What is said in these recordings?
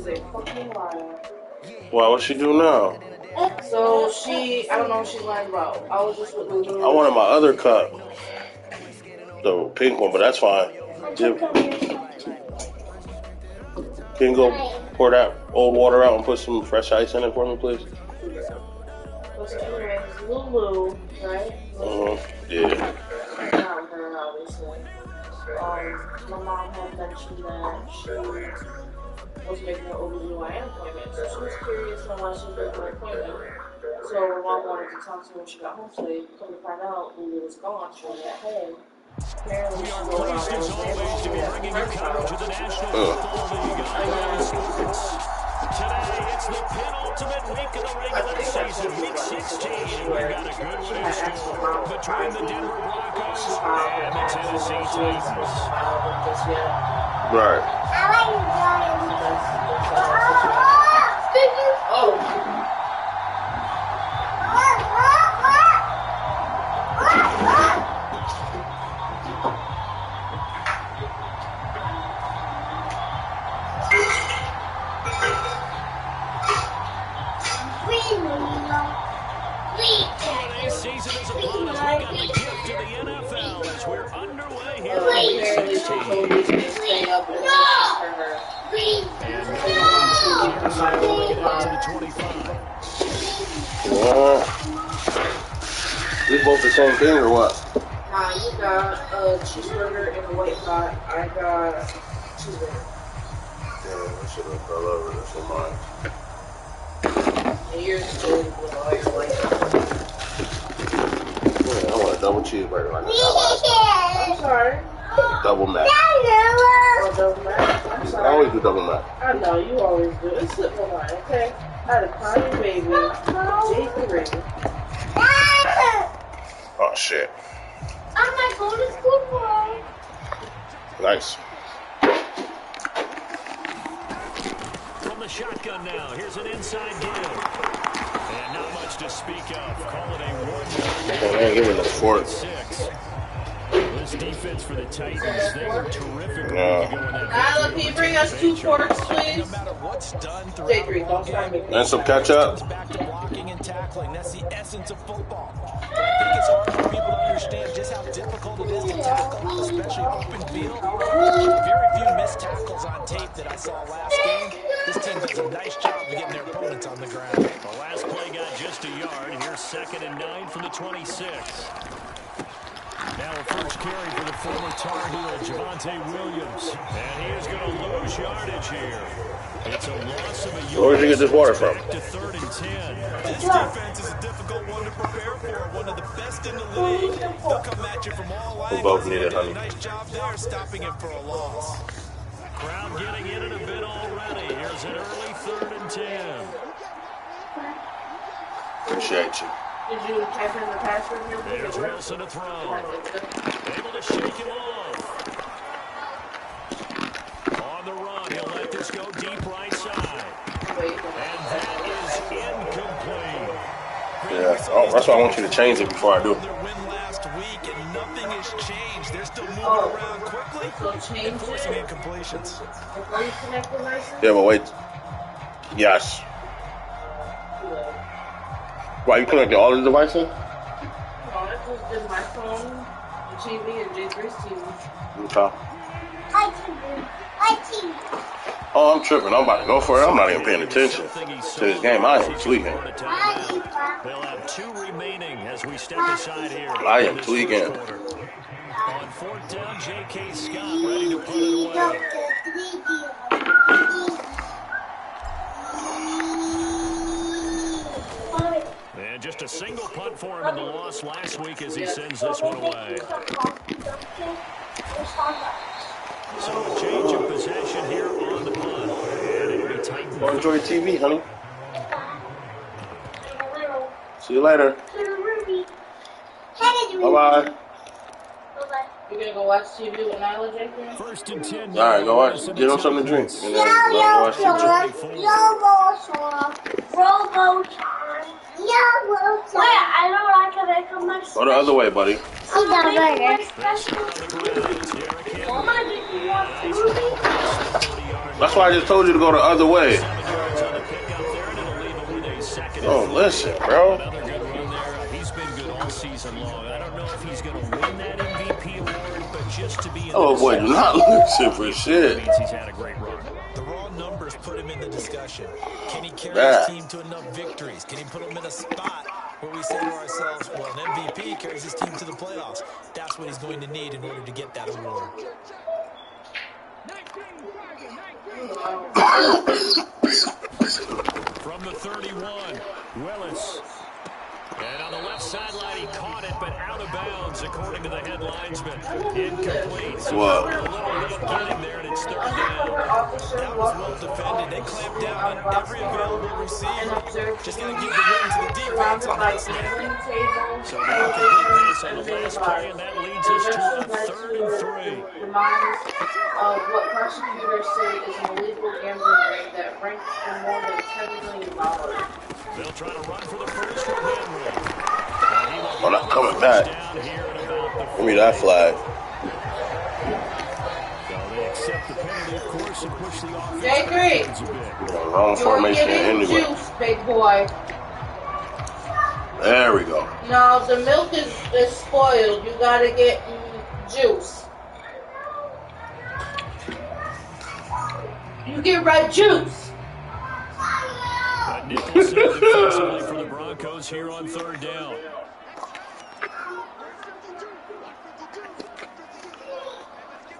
is a fucking liar. Why? What she do now? So I don't know what she's lying about. I was just with Lulu. I wanted my other cup, the pink one, but that's fine. Can you go pour that old water out and put some fresh ice in it for me, please? So anyways, Lulu, right? Yeah. Not her, obviously. My mom had mentioned that she was making an OBGYN appointment, so she was curious on why she was making an appointment. So my mom wanted to talk to her when she got home, so they come to find out Lulu was gone. She wasn't at home. Apparently, we are pleased as always to be bringing you coverage of the National Football League on Ion Sports. Today, it's the penultimate week of the regular season, week 16, and we've got a good one in store between the Denver Broncos and the Tennessee Titans. Right. Holiday season is upon us. We got the gift of the NFL as we're underway here in week 16. We both the same thing or what? Nah, you got a cheeseburger and a white pot. I got cheeseburger. Yeah, I should have fell over. That's on mine. And yours is good with all your white. Yeah, I want a double cheeseburger like I got last time. I'm sorry. Double Mac. Oh, double mac. I'm I sorry. always do double Mac. I know, you always do. It's simple line, okay? I had a Connie baby, J3. Oh, shit. I'm not going to school tomorrow. Nice. From the shotgun now, here's an inside give. And not much to speak of. Call it a 1-yard. They ain't giving the fourth. 6. This defense for the Titans, they were terrific. Yeah. Nyla, can you bring us 2 forks, please? No matter what's done J3, don't start me. And some ketchup. back to blocking and tackling. That's the essence of football. I think it's hard for people to understand just how difficult it is to tackle, especially open field. Very few missed tackles on tape that I saw last game. This team does a nice job of getting their opponents on the ground. The last play got just a yard. Here's 2nd and 9 from the 26. Now a first carry for the former Tar Heel, Javonte Williams. And he is going to lose yardage here. It's a loss of a yard. Where'd you get this water from? Back to 3rd and 10. This defense is a difficult one to prepare for. One of the best in the league. They'll come at you from all angles. We both need it, honey. Nice job there stopping him for a loss. Crowd getting in it a bit already. Here's an early 3rd and 10. Appreciate you. Did you type in the password here? There's Wilson to throw. Able to shake him off. On the run, he'll let this go deep right side. And that is incomplete. Yeah, oh, that's why I want you to change it before I do. Their win last week and nothing has changed. They're still moving around quickly and forcing incompletions. Before you connect the license? Yeah, but wait. Yes. Why, you connected all the devices? No, I just did my phone, the TV, and J3's TV. Okay. I TV. Oh, I'm tripping. I'm about to go for it. I'm not even paying attention to this game. I am tweaking. They'll have 2 remaining as we step aside here. I am tweaking. On 4th down, J.K. Scott ready to put it away. And just a single punt for him in the loss last week as he sends this one away. So a change of possession here on the punt. And it'll be Titans. Go enjoy your TV, honey. See you later. Bye-bye. You gonna go watch TV with Nyla, J3? 1st and 10. All right, go watch. Get him something to drink. And then go watch TV. I don't like how they come much. Go the other way, buddy. Eat that burger. Pressure on the ground. Derrick Henry. Mama, did you want food? 30 yards That's why I just told you to go the other way. Oh, listen, bro. Another good run there. He's been good all season long. I don't know if he's going to win that MVP award, but just to be in Oh, boy, do not listen for shit. means he's had a great run. The raw numbers put him in the discussion. Can he carry Yeah. his team to enough victories? Can he put them in a spot where we say to ourselves, well, an MVP carries his team to the playoffs. That's what he's going to need in order to get that award. From the 31, Willis. And on the left sideline, he caught it, but out of bounds, according to the head linesman. Incomplete. So What? a little late getting there, and it's third down. That was well defended. They clamped down on every available receiver. Just got to give the win to the defense. And that's it. So now complete pass on the last play, and that leads us to a 3rd and 3. Reminds of what prosecutors say is an illegal gambling ring that ranks for more than $10 million. They'll try to run for the first with Henry. I'm not coming back. Give me that flag. So they accept the penalty, of course, and push the offense J3. backwards a bit. Wrong formation anyway. Juice, big boy. There we go. No, the milk is spoiled. You gotta get juice. You get right juice. Nicholson defensively for the Broncos here on 3rd down.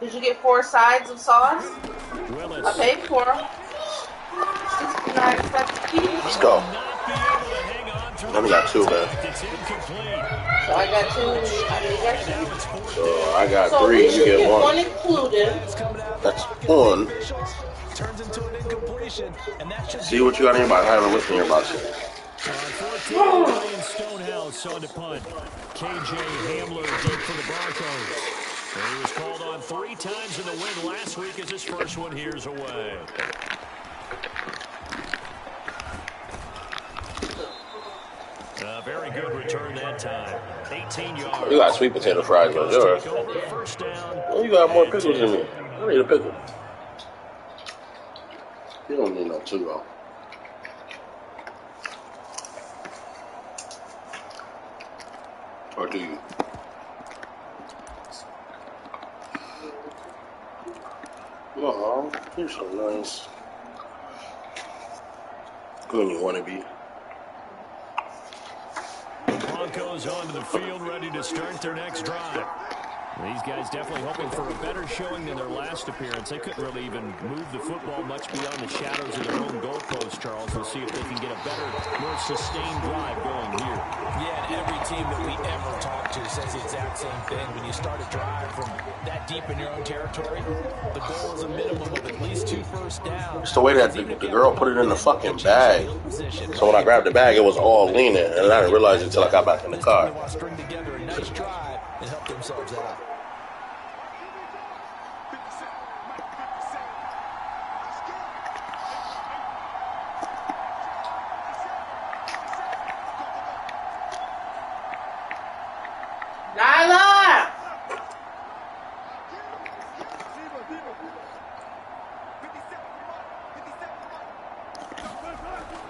Did you get 4 sides of sauce? Willis. I paid for them. Let's go. Let me got 2, man. It's incomplete. So I got 2. So I got So 3. we You should get 1. one included. That's 1. Turns into an incompletion, and that should See what you got anybody having with me about shit. 14, Ryan Stonehouse on the punt. KJ Hamler deep for the Broncos. And he was called on 3 times in the win last week as his first one here's away. Very good return that time. 18 yards. You got sweet potato fries on yours. First down. Oh, you got more pickles than me. I need a pickle. You don't need no 2, though. Or do you? Oh, you're so nice. Good when you want to be. Broncos onto the field, ready to start their next drive. These guys definitely hoping for a better showing than their last appearance. They couldn't really even move the football much beyond the shadows of their own goalpost, Charles. We'll see if they can get a better, more sustained drive going here. Yeah, and every team that we ever talk to says the exact same thing. When you start a drive from that deep in your own territory, the goal is a minimum of at least 2 first downs. It's the way that the girl put it in the fucking bag. So when I grabbed the bag, it was all leaning, and I didn't realize it until I got back in the car. They want to string together a nice drive and help themselves out. Nyla!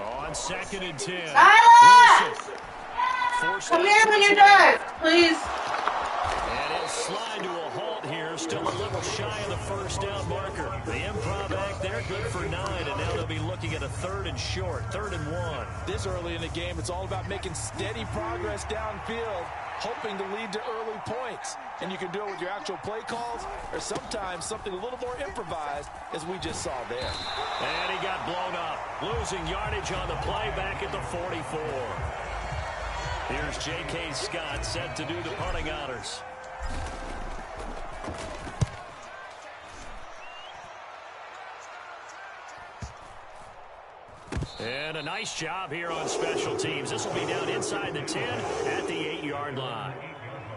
On 2nd and 10. Nyla! Forced Come out here to when his you're right. done, please. And it'll slide to a halt here. Still a little shy of the first down marker. The improv act there, good for 9. And now they'll be looking at a 3rd and short. 3rd and 1. This early in the game, it's all about making steady progress downfield, hoping to lead to early points. And you can do it with your actual play calls or sometimes something a little more improvised, as we just saw there. And he got blown up. Losing yardage on the play back at the 44. Here's J.K. Scott set to do the punting honors. And a nice job here on special teams. This will be down inside the 10 at the 8-yard line.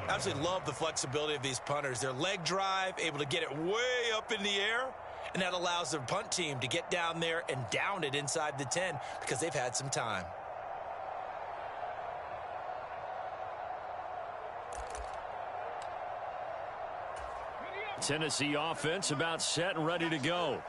Absolutely love the flexibility of these punters. Their leg drive, able to get it way up in the air, and that allows their punt team to get down there and down it inside the 10 because they've had some time. Tennessee offense about set and ready to go.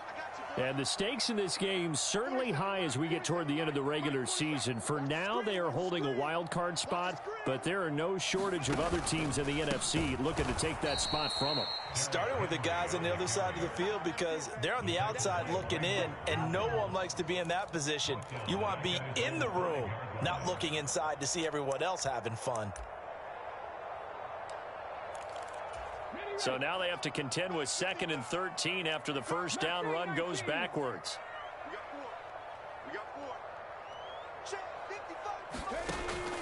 And the stakes in this game certainly high as we get toward the end of the regular season. For now, they are holding a wild card spot, but there are no shortage of other teams in the NFC looking to take that spot from them. Starting with the guys on the other side of the field because they're on the outside looking in, and no one likes to be in that position. You want to be in the room, not looking inside to see everyone else having fun. So now they have to contend with 2nd and 13 after the first down run goes backwards.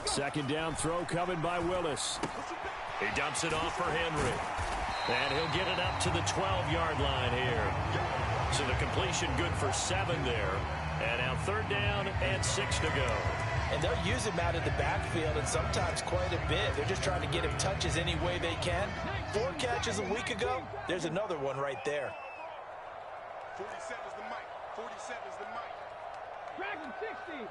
Second down throw coming by Willis. He dumps it off for Henry. And he'll get it up to the 12-yard line here. So the completion good for 7 there. And now 3rd down and 6 to go. And they'll use him out of the backfield, and sometimes quite a bit. They're just trying to get him touches any way they can. 4 catches a week ago. There's another one right there. 47's the mic. 47's the mic. Dragon 60.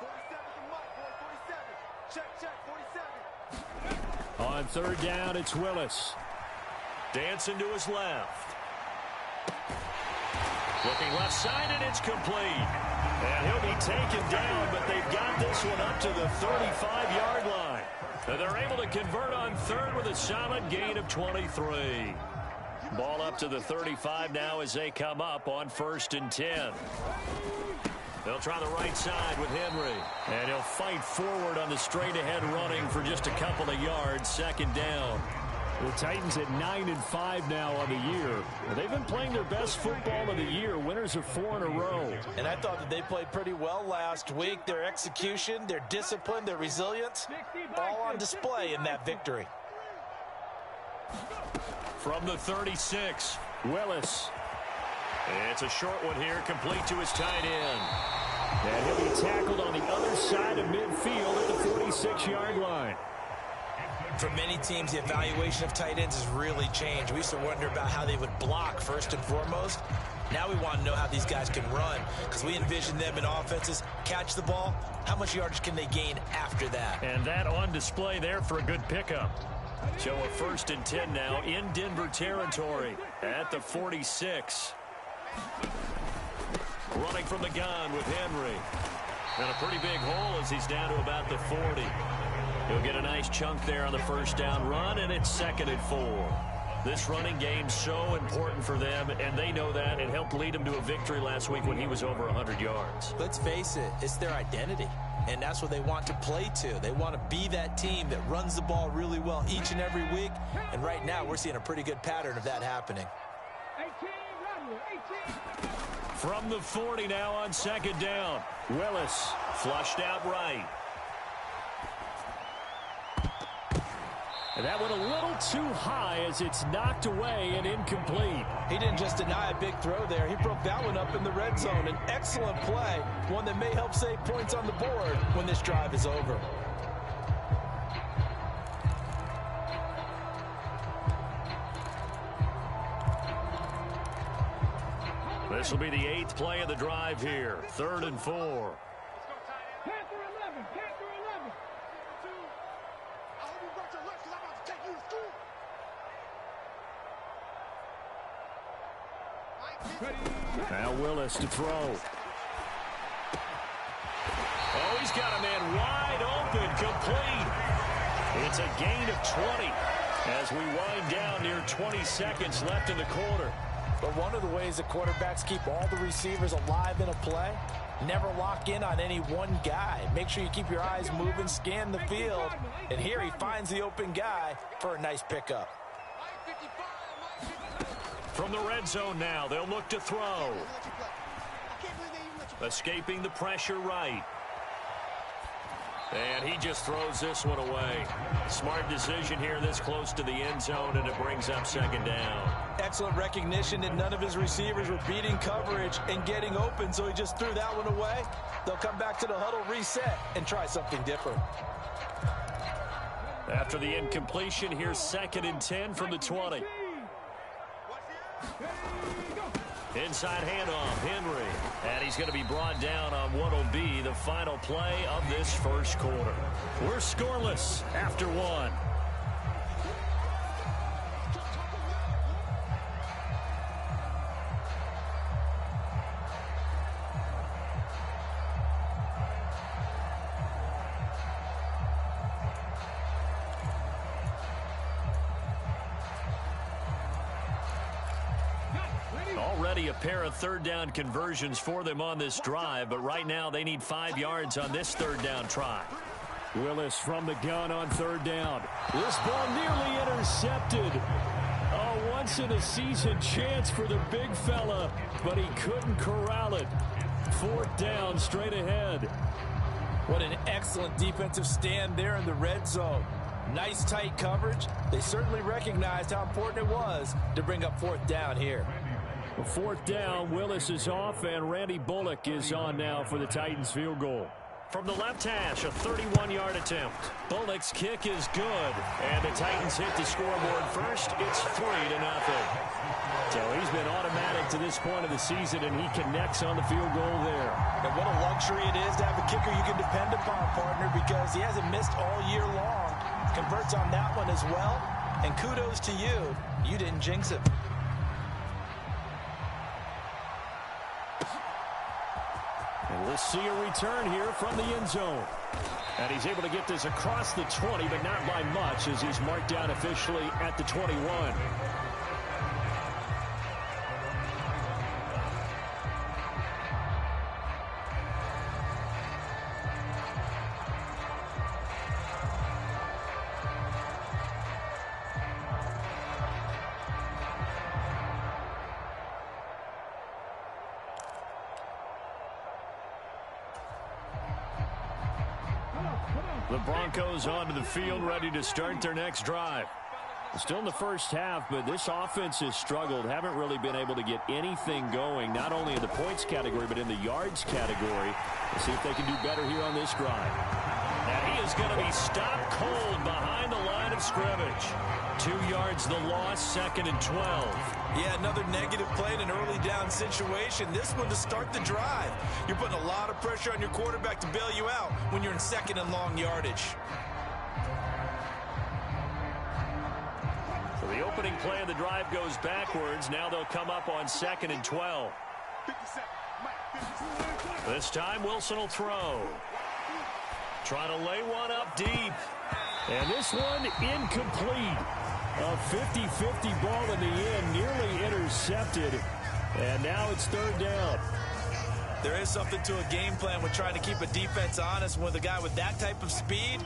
47's the mic, boy. 47. Check, 47. On 3rd down, it's Willis. Dancing to his left. Looking left side, and it's complete. And he'll be taken down, but they've got this one up to the 35-yard line. And they're able to convert on 3rd with a solid gain of 23. Ball up to the 35 now as they come up on 1st and 10. They'll try the right side with Henry. And he'll fight forward on the straight-ahead running for just a couple of yards. 2nd down. The Titans at 9-5 now on the year. They've been playing their best football of the year. Winners of 4 in a row. And I thought that they played pretty well last week. Their execution, their discipline, their resilience, all on display in that victory. From the 36, Willis. It's a short one here, complete to his tight end. And he'll be tackled on the other side of midfield at the 46-yard line. For many teams, the evaluation of tight ends has really changed. We used to wonder about how they would block first and foremost. Now we want to know how these guys can run because we envision them in offenses, catch the ball. How much yardage can they gain after that? And that on display there for a good pickup. So a 1st and 10 now in Denver territory at the 46. Running from the gun with Henry. And a pretty big hole as he's down to about the 40. He'll get a nice chunk there on the first down run, and it's 2nd and 4. This running game's so important for them, and they know that. It helped lead them to a victory last week when he was over 100 yards. Let's face it, it's their identity, and that's what they want to play to. They want to be that team that runs the ball really well each and every week, and right now we're seeing a pretty good pattern of that happening. 18. From the 40 now on 2nd down. Willis flushed out right. And that went a little too high as it's knocked away and incomplete. He didn't just deny a big throw there. He broke that one up in the red zone. An excellent play, one that may help save points on the board when this drive is over. This will be the 8th play of the drive here. 3rd and 4. Panther 11. Panther 11. I hope you brought your lunch because I'm about to take you to school. Now Willis to throw. Oh, he's got a man wide open, complete. It's a gain of 20 as we wind down near 20 seconds left in the quarter. But one of the ways that quarterbacks keep all the receivers alive in a play, never lock in on any one guy. Make sure you keep your eyes moving, scan the field. And here he finds the open guy for a nice pickup. From the red zone now, they'll look to throw. Escaping the pressure right. And he just throws this one away. Smart decision here this close to the end zone, and it brings up 2nd down. Excellent recognition that none of his receivers were beating coverage and getting open, so he just threw that one away. They'll come back to the huddle, reset, and try something different. After the incompletion, here's 2nd and 10 from the 20. Inside handoff, Henry. And he's going to be brought down on what will be the final play of this first quarter. We're scoreless after 1. already a pair of third-down conversions for them on this drive, but right now they need 5 yards on this third-down try. Willis from the gun on third down. This ball nearly intercepted. A once-in-a-season chance for the big fella, but he couldn't corral it. 4th down, straight ahead. What an excellent defensive stand there in the red zone. Nice tight coverage. They certainly recognized how important it was to bring up 4th down here. 4th down, Willis is off, and Randy Bullock is on now for the Titans field goal. From the left hash, a 31-yard attempt. Bullock's kick is good, and the Titans hit the scoreboard first. It's 3-0. So he's been automatic to this point of the season, and he connects on the field goal there. And what a luxury it is to have a kicker you can depend upon, partner, because he hasn't missed all year long. Converts on that one as well, and kudos to you. You didn't jinx it. And we'll see a return here from the end zone. And he's able to get this across the 20, but not by much, as he's marked down officially at the 21. The Broncos onto the field, ready to start their next drive. Still in the first half, but this offense has struggled. Haven't really been able to get anything going, not only in the points category, but in the yards category. We'll see if they can do better here on this drive. Now he is going to be stopped cold behind the line of scrimmage. 2 yards the loss, 2nd and 12. Yeah, another negative play in an early down situation. This one to start the drive. You're putting a lot of pressure on your quarterback to bail you out when you're in 2nd and long yardage. So the opening play of the drive goes backwards. Now they'll come up on 2nd and 12. This time Wilson will throw. Trying to lay one up deep. And this one incomplete. A 50-50 ball in the end, nearly intercepted. And now it's 3rd down. There is something to a game plan with trying to keep a defense honest. With a guy with that type of speed,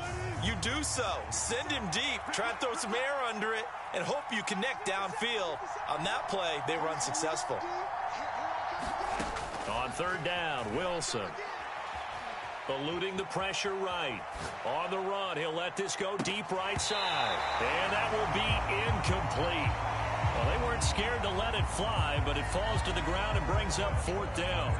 you do so. Send him deep. Try and throw some air under it and hope you connect downfield. On that play, they run successful. On 3rd down, Wilson. Eluding the pressure right. On the run, he'll let this go deep right side. And that will be incomplete. Well, they weren't scared to let it fly, but it falls to the ground and brings up 4th down.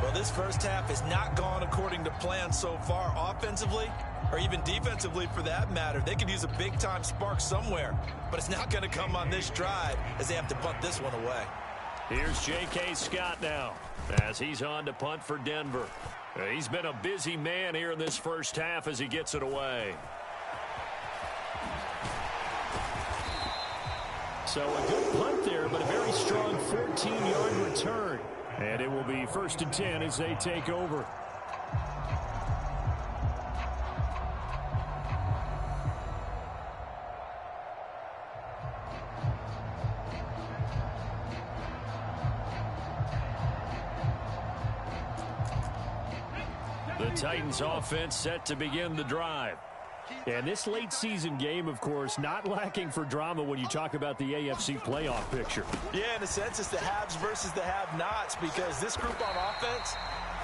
Well, this first half has not gone according to plan so far. Offensively, or even defensively for that matter, they could use a big-time spark somewhere. But it's not going to come on this drive as they have to punt this one away. Here's J.K. Scott now as he's on to punt for Denver. He's been a busy man here in this first half as he gets it away. So a good punt there, but a very strong 14-yard return. And it will be 1st and 10 as they take over. The Titans offense set to begin the drive. And this late season game, of course, not lacking for drama when you talk about the AFC playoff picture. Yeah, in a sense, it's the haves versus the have-nots, because this group on offense,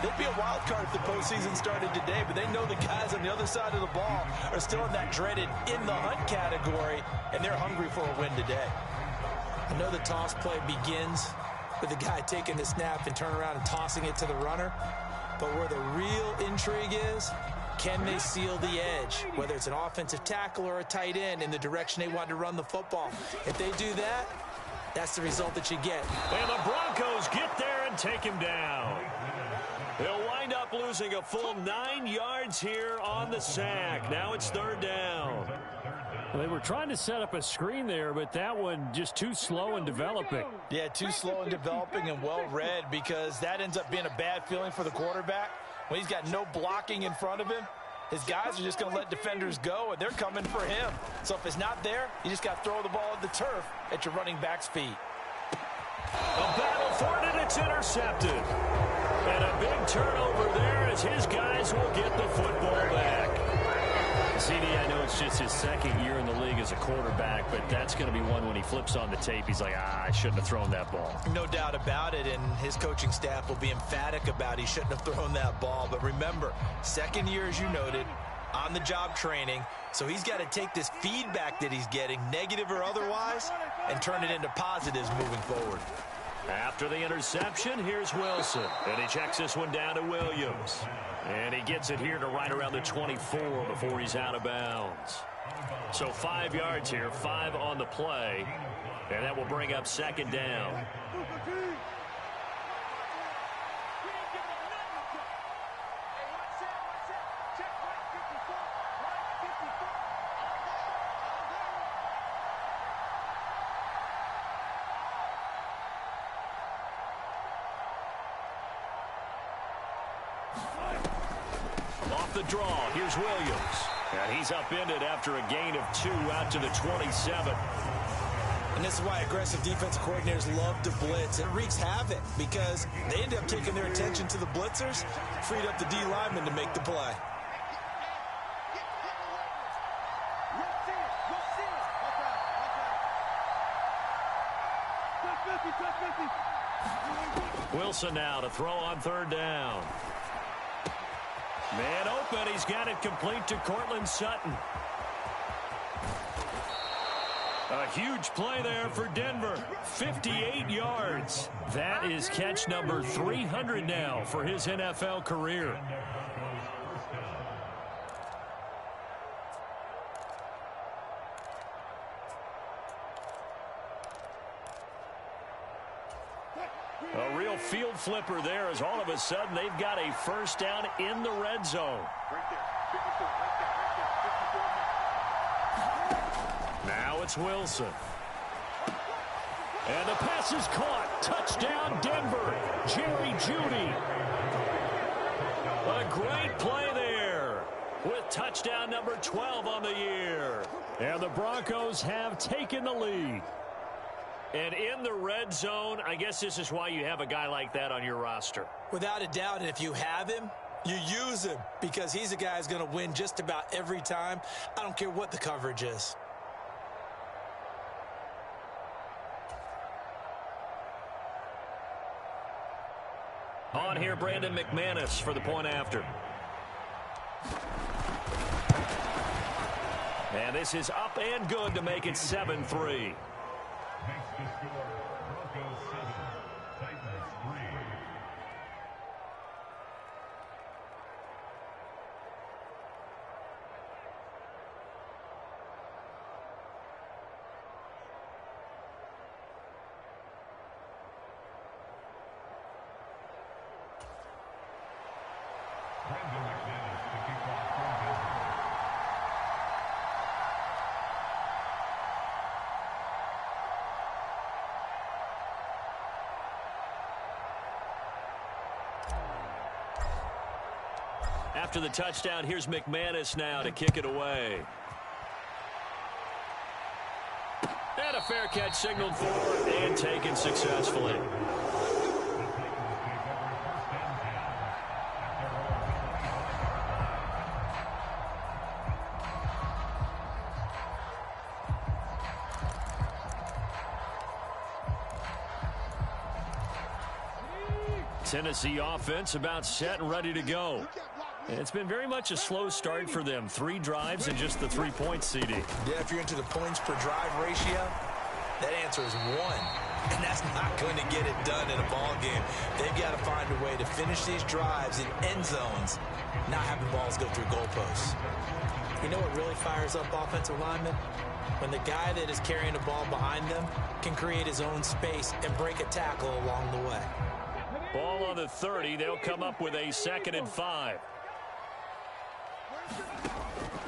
they'd be a wild card if the postseason started today, but they know the guys on the other side of the ball are still in that dreaded in-the-hunt category, and they're hungry for a win today. I know the toss play begins with the guy taking the snap and turning around and tossing it to the runner, but where the real intrigue is, can they seal the edge, whether it's an offensive tackle or a tight end, in the direction they want to run the football? If they do that, that's the result that you get. And the Broncos get there and take him down. They'll wind up losing a full 9 yards here on the sack. Now it's 3rd down. They were trying to set up a screen there, but that one just too slow in developing. Yeah, too slow in developing and well read, because that ends up being a bad feeling for the quarterback. When he's got no blocking in front of him, his guys are just going to let defenders go, and they're coming for him. So if it's not there, you just got to throw the ball at the turf at your running back's feet. A battle for It's intercepted. And a big turnover there as his guys will get the football back. CD, I know it's just his second year in the league as a quarterback, but that's going to be one when he flips on the tape. He's like, I shouldn't have thrown that ball. No doubt about it, and his coaching staff will be emphatic about he shouldn't have thrown that ball. But remember, second year, as you noted, on-the-job training, so he's got to take this feedback that he's getting, negative or otherwise, and turn it into positives moving forward. After the interception, here's Wilson. And he checks this one down to Williams. And he gets it here to right around the 24 before he's out of bounds. So 5 yards here, 5 on the play. And that will bring up second down. Off the draw, here's Williams. And he's upended after a gain of 2 out to the 27. And this is why aggressive defensive coordinators love to blitz. It wreaks havoc because they end up taking their attention to the blitzers, freed up the D lineman to make the play. Wilson now to throw on third down. Man open, he's got it complete to Cortland Sutton. A huge play there for Denver. 58 yards. That is catch number 300 now for his NFL career. A real field flipper there as all of a sudden they've got a first down in the red zone. Now it's Wilson. And the pass is caught. Touchdown Denver. Jerry Jeudy. A great play there with touchdown number 12 on the year. And the Broncos have taken the lead. And in the red zone, I guess this is why you have a guy like that on your roster. Without a doubt, and if you have him, you use him because he's a guy who's going to win just about every time. I don't care what the coverage is. On here, Brandon McManus for the point after. And this is up and good to make it 7-3. After the touchdown, here's McManus now to kick it away. And a fair catch signaled for and taken successfully. Tennessee offense about set and ready to go. It's been very much a slow start for them. 3 drives and just the 3 points, CD. Yeah, if you're into the points per drive ratio, that answer is 1. And that's not going to get it done in a ball game. They've got to find a way to finish these drives in end zones, not have the balls go through goalposts. You know what really fires up offensive linemen? When the guy that is carrying the ball behind them can create his own space and break a tackle along the way. Ball on the 30. They'll come up with a 2nd and 5.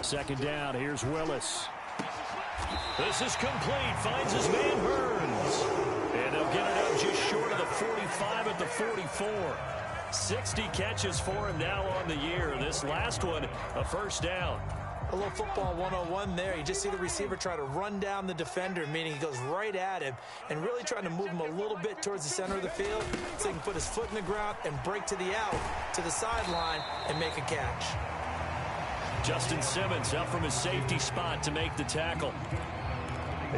Second down, here's Willis. This is complete, finds his man Burns. And they'll get it up just short of the 45 at the 44. 60 catches for him now on the year. This last one, a first down. A little football 101 there. You just see the receiver try to run down the defender, meaning he goes right at him and really trying to move him a little bit towards the center of the field so he can put his foot in the ground and break to the out, to the sideline, and make a catch. Justin Simmons up from his safety spot to make the tackle.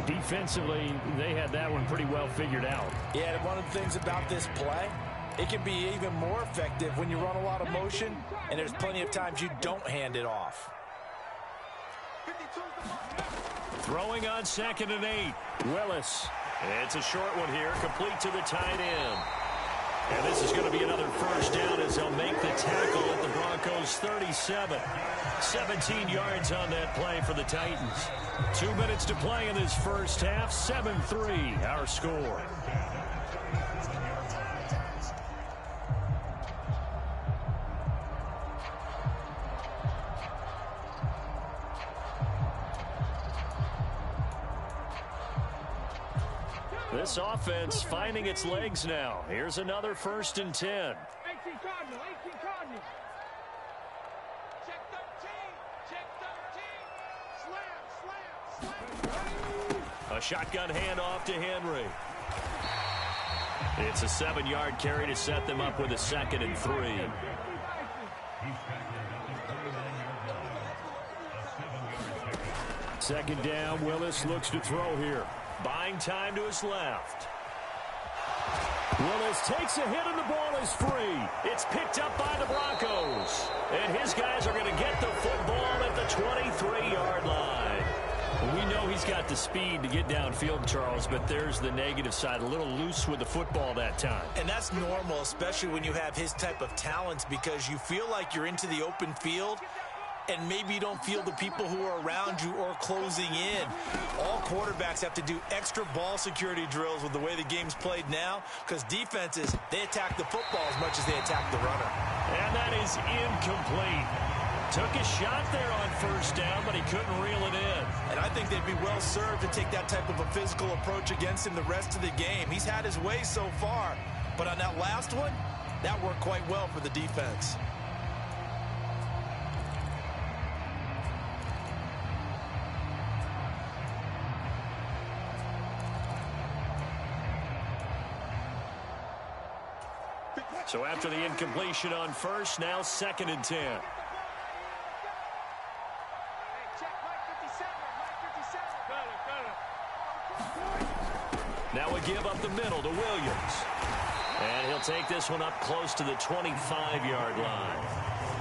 Defensively, they had that one pretty well figured out. Yeah, and one of the things about this play, it can be even more effective when you run a lot of motion, and there's plenty of times you don't hand it off. Throwing on 2nd and 8. Willis. It's a short one here, complete to the tight end. And this is going to be another first down as they'll make the tackle at the Broncos 37. 17 yards on that play for the Titans. 2 minutes to play in this first half. 7-3 our score. This offense finding its legs now. Here's another 1st and 10. 18 Cardinal, 18 Cardinal. Check 13, check 13. Slam. A shotgun handoff to Henry. It's a 7-yard carry to set them up with a 2nd and 3. Second down, Willis looks to throw here. Buying time to his left. Willis takes a hit and the ball is free. It's picked up by the Broncos. And his guys are going to get the football at the 23-yard line. We know he's got the speed to get downfield, Charles, but there's the negative side. A little loose with the football that time. And that's normal, especially when you have his type of talents, because you feel like you're into the open field and maybe you don't feel the people who are around you or closing in. All quarterbacks have to do extra ball security drills with the way the game's played now, because defenses, they attack the football as much as they attack the runner. And that is incomplete. Took a shot there on 1st down, but he couldn't reel it in. And I think they'd be well served to take that type of a physical approach against him the rest of the game. He's had his way so far, but on that last one, that worked quite well for the defense. So after the incompletion on 1st, now 2nd and 10. Now a give up the middle to Williams. And he'll take this one up close to the 25-yard line.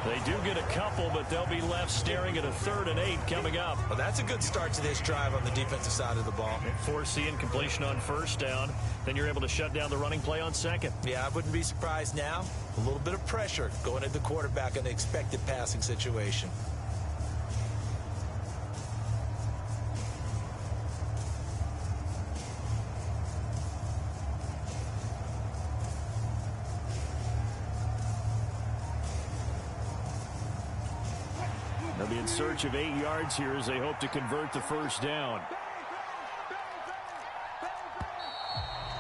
They do get a couple, but they'll be left staring at a 3rd and 8 coming up. Well, that's a good start to this drive on the defensive side of the ball. Force the incompletion on 1st down. Then you're able to shut down the running play on 2nd. Yeah, I wouldn't be surprised now. A little bit of pressure going at the quarterback in the expected passing situation. They'll be in search of 8 yards here as they hope to convert the 1st down.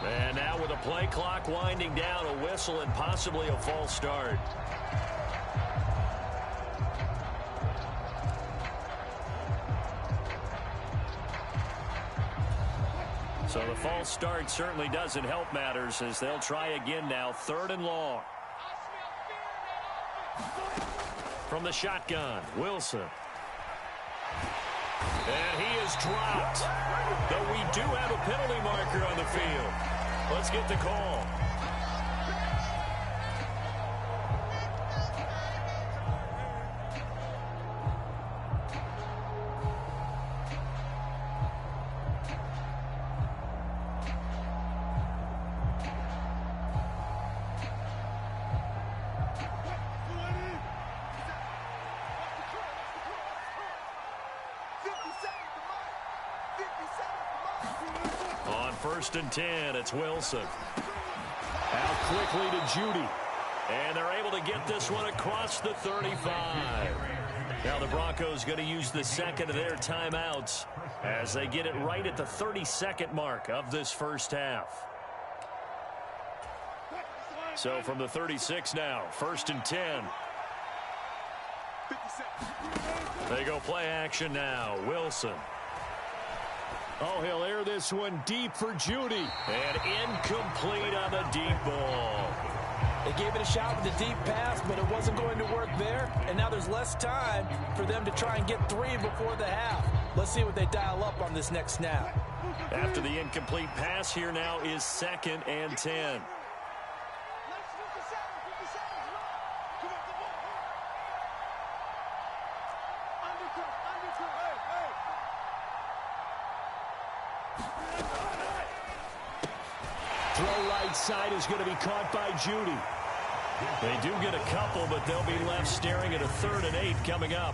And now with a play clock winding down, a whistle and possibly a false start. So the false start certainly doesn't help matters as they'll try again now, 3rd and long. From the shotgun, Wilson. And he is dropped. Though we do have a penalty marker on the field. Let's get the call. On 1st and 10, it's Wilson. Out quickly to Judy. And they're able to get this one across the 35. Now the Broncos going to use the 2nd of their timeouts as they get it right at the 32nd mark of this first half. So from the 36 now, 1st and 10. They go play action now. Wilson. Oh, he'll air this one deep for Judy. And incomplete on the deep ball. They gave it a shot with the deep pass, but it wasn't going to work there. And now there's less time for them to try and get 3 before the half. Let's see what they dial up on this next snap. After the incomplete pass, here now is 2nd and 10. Throw right side is going to be caught by Judy. They do get a couple, but they'll be left staring at a 3rd and 8 coming up.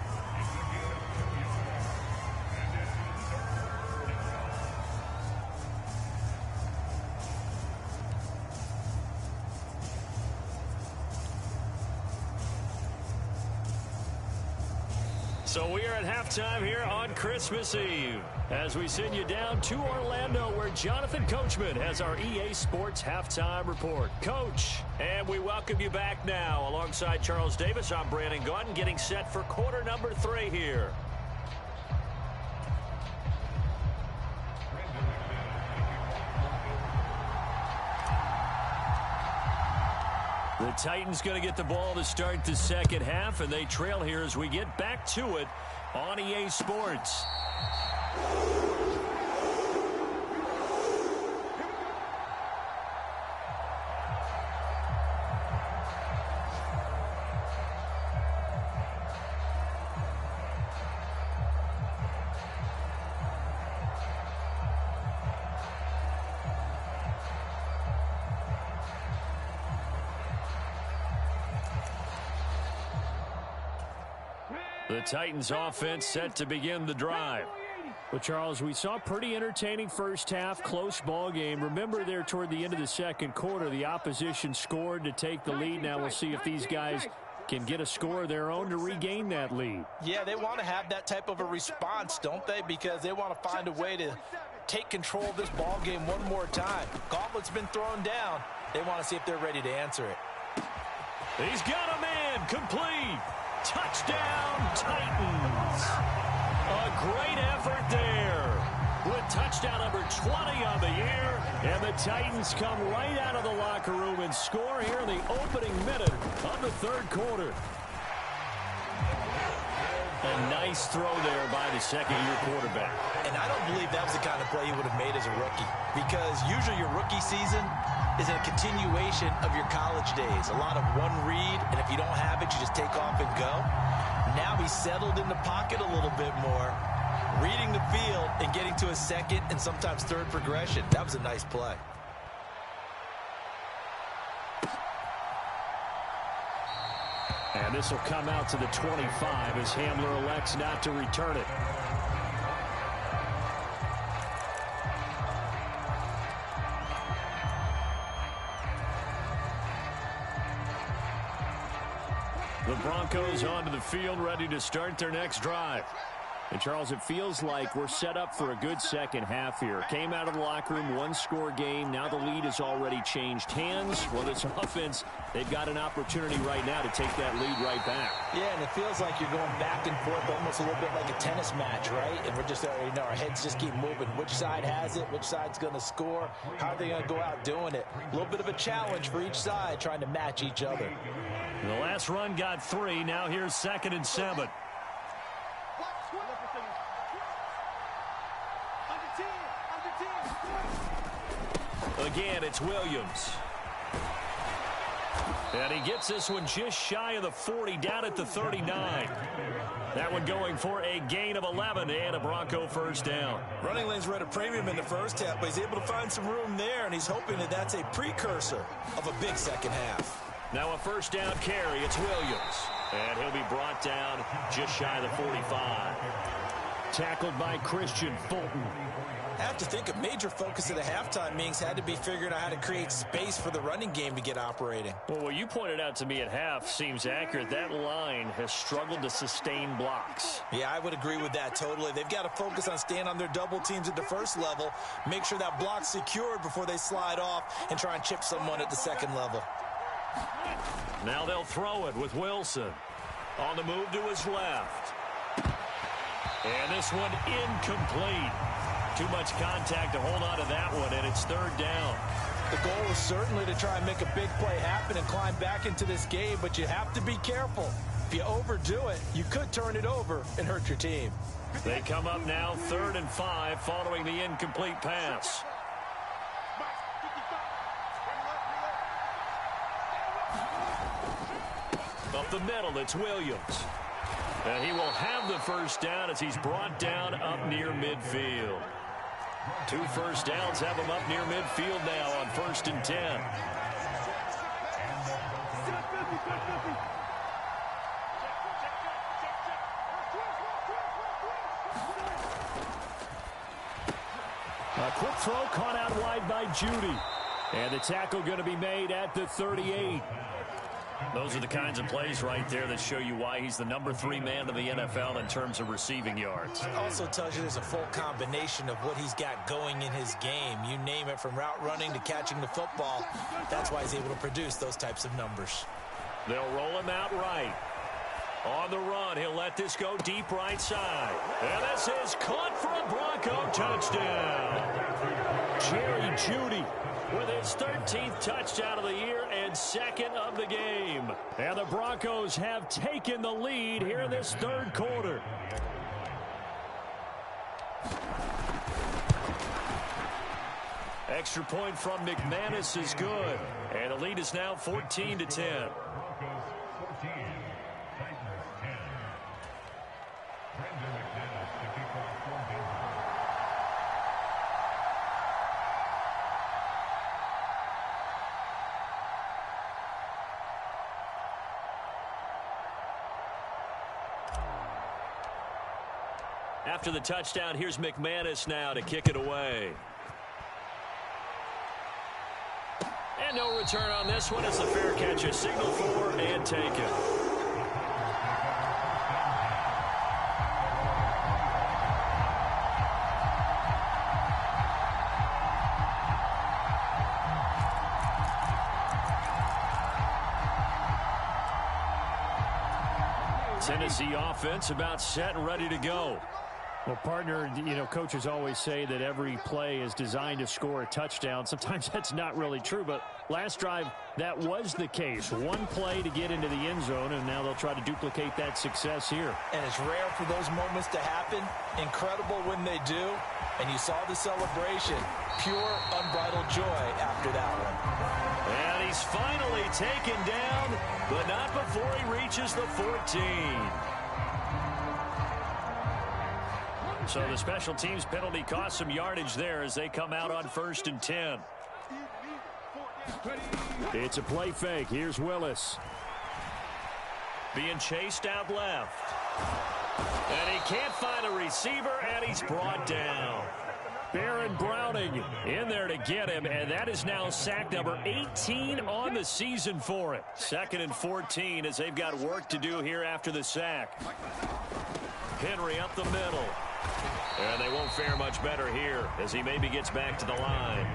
So we are at halftime here on Christmas Eve as we send you down to Orlando where Jonathan Coachman has our EA Sports Halftime Report. Coach, and we welcome you back now. Alongside Charles Davis, I'm Brandon Gaudin getting set for quarter number 3 here. The Titans going to get the ball to start the second half, and they trail here as we get back to it on EA Sports. The Titans offense set to begin the drive. Well, Charles, we saw a pretty entertaining first half, close ball game. Remember there toward the end of the second quarter, the opposition scored to take the lead. Now we'll see if these guys can get a score of their own to regain that lead. Yeah, they want to have that type of a response, don't they? Because they want to find a way to take control of this ball game one more time. Gauntlet's been thrown down. They want to see if they're ready to answer it. He's got a man, complete. Touchdown, Titans. A great effort there with touchdown number 20 on the year. And the Titans come right out of the locker room and score here in the opening minute of the 3rd quarter. A nice throw there by the second-year quarterback. And I don't believe that was the kind of play he would have made as a rookie. Because usually your rookie season is a continuation of your college days. A lot of one read, and if you don't have it, you just take off and go. Now he's settled in the pocket a little bit more, reading the field and getting to a second and sometimes 3rd progression. That was a nice play. And this will come out to the 25 as Hamler elects not to return it. The Broncos onto the field, ready to start their next drive. And, Charles, it feels like we're set up for a good second half here. Came out of the locker room, 1-score game. Now the lead has already changed hands. Well, this offense, they've got an opportunity right now to take that lead right back. Yeah, and it feels like you're going back and forth almost a little bit like a tennis match, right? And we're just, our heads just keep moving. Which side has it? Which side's going to score? How are they going to go out doing it? A little bit of a challenge for each side, trying to match each other. The last run got 3. Now here's 2nd and 7. Again, it's Williams. And he gets this one just shy of the 40, down at the 39. That one going for a gain of 11 and a Bronco first down. Running lanes were at a premium in the first half, but he's able to find some room there, and he's hoping that that's a precursor of a big second half. Now a first down carry. It's Williams. And he'll be brought down just shy of the 45. Tackled by Christian Fulton. I have to think a major focus of the halftime meetings had to be figuring out how to create space for the running game to get operating. Well, what you pointed out to me at half seems accurate. That line has struggled to sustain blocks. Yeah, I would agree with that totally. They've got to focus on staying on their double teams at the first level, make sure that block's secured before they slide off and try and chip someone at the second level. Now they'll throw it with Wilson. On the move to his left. And this one incomplete. Too much contact to hold on to that one, and it's third down. The goal is certainly to try and make a big play happen and climb back into this game, but you have to be careful. If you overdo it, you could turn it over and hurt your team. They come up now 3rd and 5 following the incomplete pass. Up the middle, it's Williams. And he will have the first down as he's brought down up near midfield. 2 first downs have him up near midfield now on 1st and 10. A quick throw caught out wide by Judy. And the tackle going to be made at the 38. Those are the kinds of plays right there that show you why he's the number 3 man in the NFL in terms of receiving yards. It also tells you there's a full combination of what he's got going in his game. You name it, from route running to catching the football. That's why he's able to produce those types of numbers. They'll roll him out right. On the run, he'll let this go deep right side. And this is caught for a Bronco touchdown. Jerry Jeudy with his 13th touchdown of the year and 2nd of the game. And the Broncos have taken the lead here in this 3rd quarter. Extra point from McManus is good. And the lead is now 14-10. After the touchdown, here's McManus now to kick it away. And no return on this one. It's a fair catch, a signal for and taken. Tennessee offense about set and ready to go. Well, partner, you know, coaches always say that every play is designed to score a touchdown. Sometimes that's not really true, but last drive, that was the case. One play to get into the end zone, and now they'll try to duplicate that success here. And it's rare for those moments to happen. Incredible when they do. And you saw the celebration. Pure, unbridled joy after that one. And he's finally taken down, but not before he reaches the 14. So the special teams penalty cost some yardage there as they come out on 1st and 10. It's a play fake. Here's Willis. Being chased out left. And he can't find a receiver, and he's brought down. Baron Browning in there to get him, and that is now sack number 18 on the season for it. 2nd and 14 as they've got work to do here after the sack. Henry up the middle. And they won't fare much better here as he maybe gets back to the line.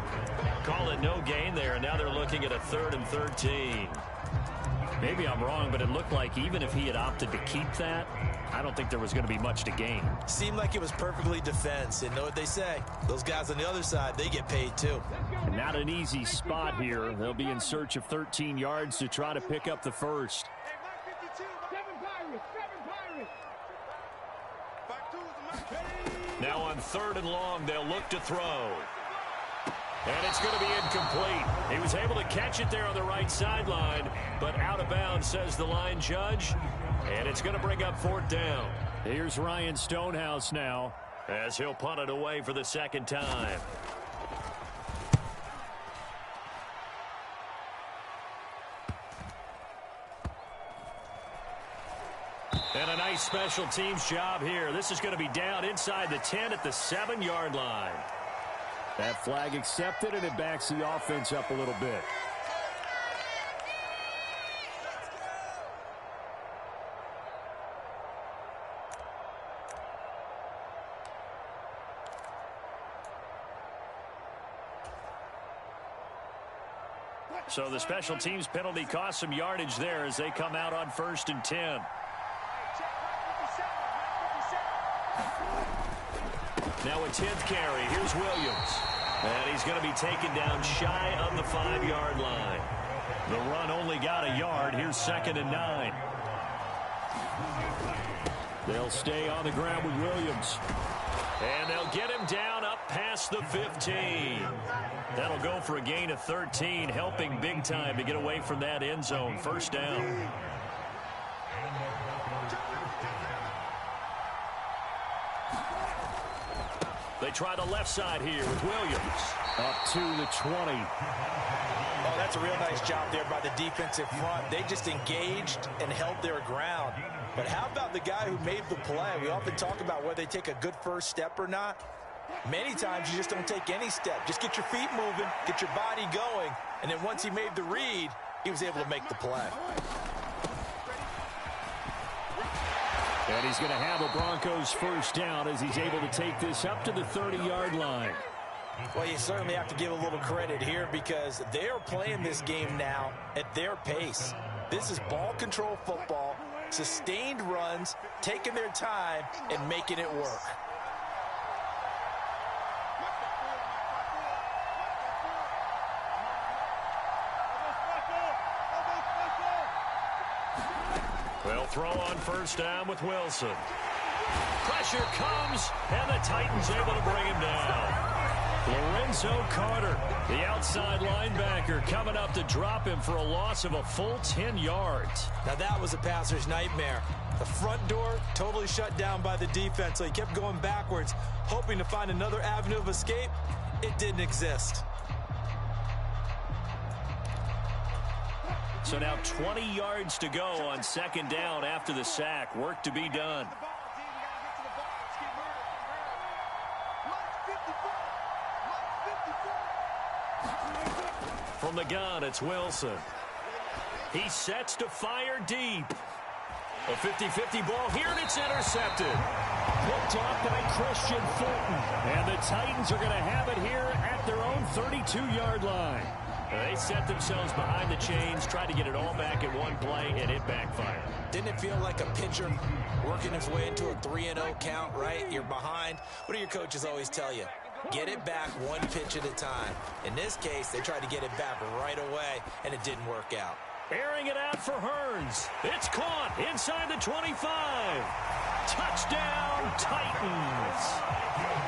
Call it no gain there, and now they're looking at a 3rd and 13. Maybe I'm wrong, but it looked like even if he had opted to keep that, I don't think there was going to be much to gain. Seemed like it was perfectly defense. And know what they say? Those guys on the other side, they get paid too. Not an easy spot here. They'll be in search of 13 yards to try to pick up the first. Now on 3rd and long, they'll look to throw. And it's going to be incomplete. He was able to catch it there on the right sideline, but out of bounds, says the line judge. And it's going to bring up 4th down. Here's Ryan Stonehouse now, as he'll punt it away for the 2nd time. And a nice special teams job here. This is going to be down inside the 10 at the 7-yard line. That flag accepted, and it backs the offense up a little bit. So the special teams penalty cost some yardage there as they come out on 1st and 10. Now a 10th carry. Here's Williams. And he's going to be taken down shy of the 5-yard line. The run only got a yard. Here's 2nd and 9. They'll stay on the ground with Williams. And they'll get him down up past the 15. That'll go for a gain of 13, helping big time to get away from that end zone. First down. They try the left side here with Williams. Up to the 20. Oh, that's a real nice job there by the defensive front. They just engaged and held their ground. But how about the guy who made the play? We often talk about whether they take a good first step or not. Many times you just don't take any step. Just get your feet moving, get your body going, and then once he made the read, he was able to make the play. And he's going to have a Broncos first down as he's able to take this up to the 30-yard line. Well, you certainly have to give a little credit here because they are playing this game now at their pace. This is ball control football, sustained runs, taking their time, and making it work. They'll throw on first down with Wilson. Pressure comes, and the Titans able to bring him down. Lorenzo Carter, the outside linebacker, coming up to drop him for a loss of a full 10 yards. Now that was a passer's nightmare. The front door totally shut down by the defense, so he kept going backwards, hoping to find another avenue of escape. It didn't exist. So now 20 yards to go on second down after the sack. Work to be done. From the gun, it's Wilson. He sets to fire deep. A 50-50 ball here, and it's intercepted. Picked off by Christian Fulton. And the Titans are going to have it here at their own 32-yard line. They set themselves behind the chains, tried to get it all back in one play, and it backfired. Didn't it feel like a pitcher working his way into a 3-0 count, right? You're behind. What do your coaches always tell you? Get it back one pitch at a time. In this case, they tried to get it back right away, and it didn't work out. Airing it out for Hearns. It's caught inside the 25. Touchdown, Titans.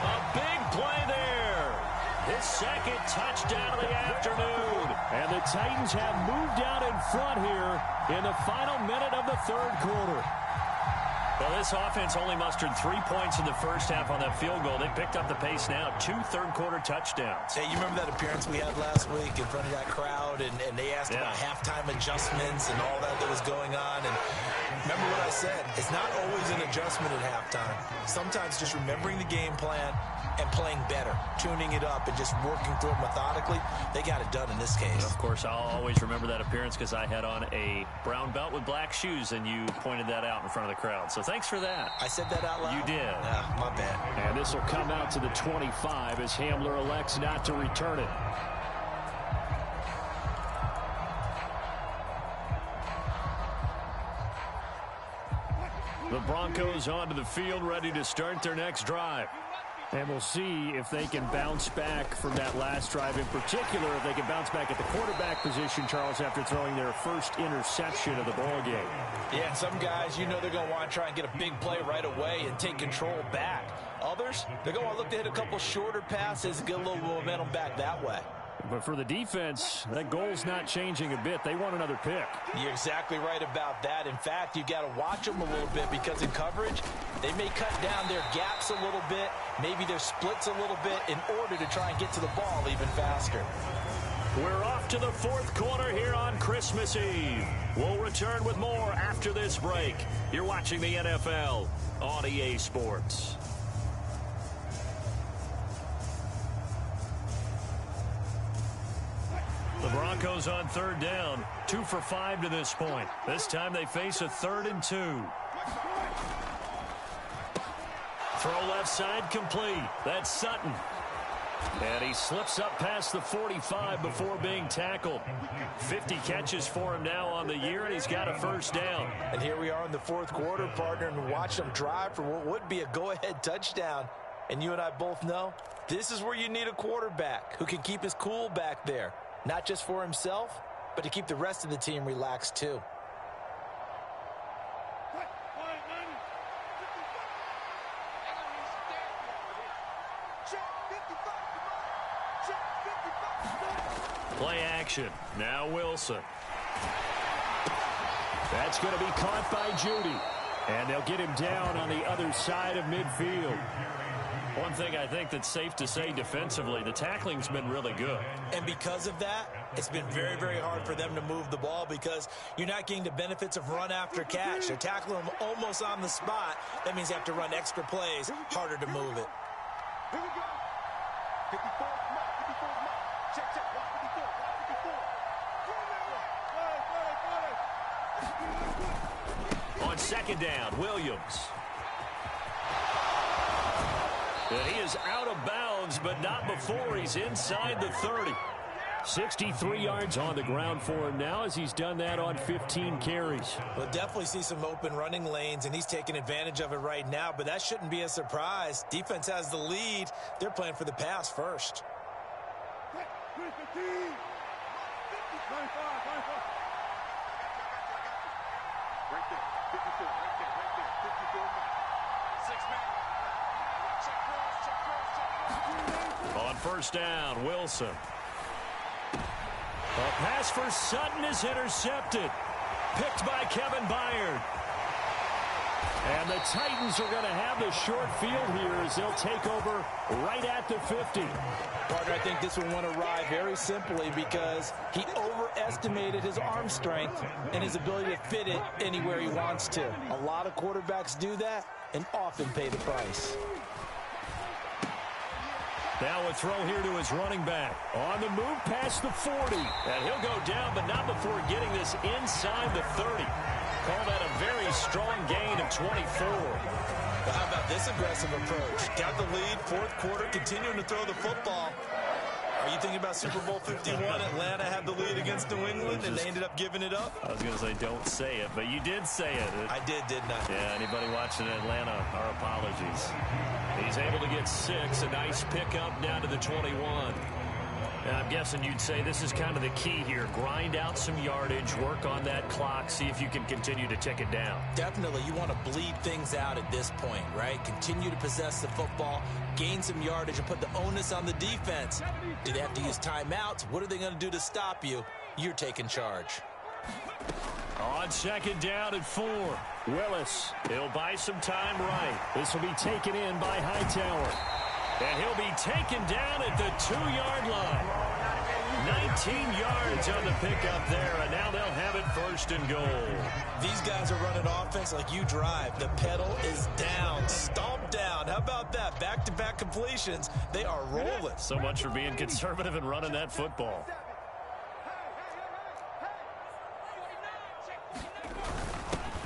A big play there. His second touchdown of the afternoon. And the Titans have moved out in front here in the final minute of the third quarter. Well, this offense only mustered 3 points in the first half on that field goal. They picked up the pace now. 2 third-quarter touchdowns. Hey, you remember that appearance we had last week in front of that crowd, and they asked about halftime adjustments and all that was going on. And remember what I said. It's not always an adjustment at halftime. Sometimes just remembering the game plan and playing better, tuning it up, and just working through it methodically. They got it done in this case. And of course, I'll always remember that appearance because I had on a brown belt with black shoes, and you pointed that out in front of the crowd. So thanks for that. I said that out loud? You did. Yeah, my bad. And this will come out to the 25 as Hamler elects not to return it. The Broncos onto the field, ready to start their next drive. And we'll see if they can bounce back from that last drive. In particular, if they can bounce back at the quarterback position, Charles, after throwing their first interception of the ball game. Yeah, some guys, you know they're going to want to try and get a big play right away and take control back. Others, they're going to want to look to hit a couple shorter passes and get a little momentum back that way. But for the defense, that goal's not changing a bit. They want another pick. You're exactly right about that. In fact, you've got to watch them a little bit because in coverage, they may cut down their gaps a little bit, maybe their splits a little bit in order to try and get to the ball even faster. We're off to the fourth quarter here on Christmas Eve. We'll return with more after this break. You're watching the NFL on EA Sports. The Broncos on third down, 2 for 5 to this point. This time they face a 3rd and 2. Throw left side complete. That's Sutton. And he slips up past the 45 before being tackled. 50 catches for him now on the year, and he's got a first down. And here we are in the fourth quarter, partner, and watch him drive for what would be a go-ahead touchdown. And you and I both know this is where you need a quarterback who can keep his cool back there, not just for himself, but to keep the rest of the team relaxed too. Play action. Now Wilson. That's going to be caught by Judy. And they'll get him down on the other side of midfield. One thing I think that's safe to say defensively, the tackling's been really good. And because of that, it's been very, very hard for them to move the ball because you're not getting the benefits of run after catch. They're tackling them almost on the spot. That means you have to run extra plays, harder to move it. Here we go. 54, 54, check, check, 54. On second down, Williams. And he is out of bounds, but not before he's inside the 30. 63 yards on the ground for him now as he's done that on 15 carries. We'll definitely see some open running lanes, and he's taking advantage of it right now, but that shouldn't be a surprise. Defense has the lead. They're playing for the pass first. 315. 95. Right there. 54. Right there. 54. 6-man. Check cross. On first down, Wilson. A pass for Sutton is intercepted. Picked by Kevin Byard. And the Titans are going to have the short field here as they'll take over right at the 50. Partner, I think this one went awry very simply because he overestimated his arm strength and his ability to fit it anywhere he wants to. A lot of quarterbacks do that and often pay the price. Now a throw here to his running back. On the move past the 40. And he'll go down, but not before getting this inside the 30. Call that a very strong gain of 24. Well, how about this aggressive approach? Got the lead, fourth quarter, continuing to throw the football. Are you thinking about Super Bowl 51? Atlanta had the lead against New England, and they ended up giving it up? I was going to say don't say it, but you did say it. I did, didn't I? Yeah, anybody watching Atlanta, our apologies. He's able to get 6, a nice pickup down to the 21. And I'm guessing you'd say this is kind of the key here. Grind out some yardage, work on that clock, see if you can continue to tick it down. Definitely. You want to bleed things out at this point, right? Continue to possess the football, gain some yardage, and put the onus on the defense. Do they have to use timeouts? What are they going to do to stop you? You're taking charge. On second down at 4, Willis. He'll buy some time right. This will be taken in by Hightower. And he'll be taken down at the 2-yard line. 19 yards on the pickup there, and now they'll have it first and goal. These guys are running offense like you drive. The pedal is down, stomped down. How about that? Back-to-back completions. They are rolling. So much for being conservative and running that football.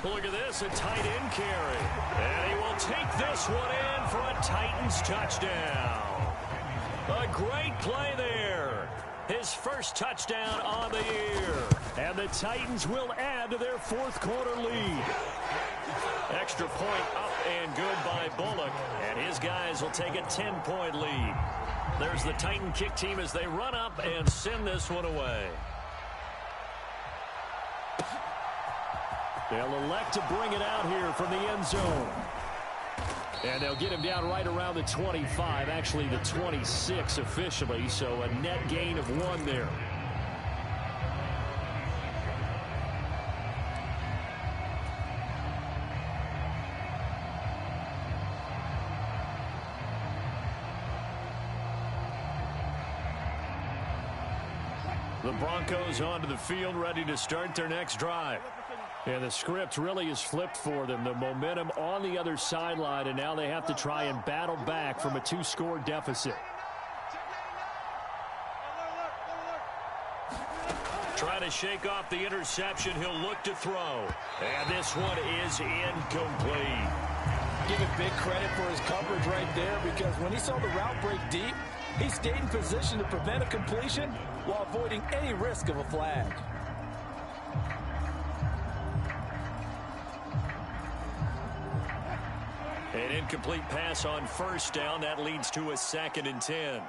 Look at this, a tight end carry. And he will take this one in for a Titans touchdown. A great play there. His first touchdown on the year. And the Titans will add to their fourth quarter lead. Extra point up and good by Bullock. And his guys will take a 10-point lead. There's the Titan kick team as they run up and send this one away. They'll elect to bring it out here from the end zone. And they'll get him down right around the 25, actually the 26 officially, so a net gain of 1 there. The Broncos onto the field, ready to start their next drive. And the script really is flipped for them. The momentum on the other sideline, and now they have to try and battle back from a 2-score deficit. Trying to shake off the interception. He'll look to throw. And this one is incomplete. Give it big credit for his coverage right there, because when he saw the route break deep, He stayed in position to prevent a completion while avoiding any risk of a flag. An incomplete pass on first down. That leads to a 2nd and 10.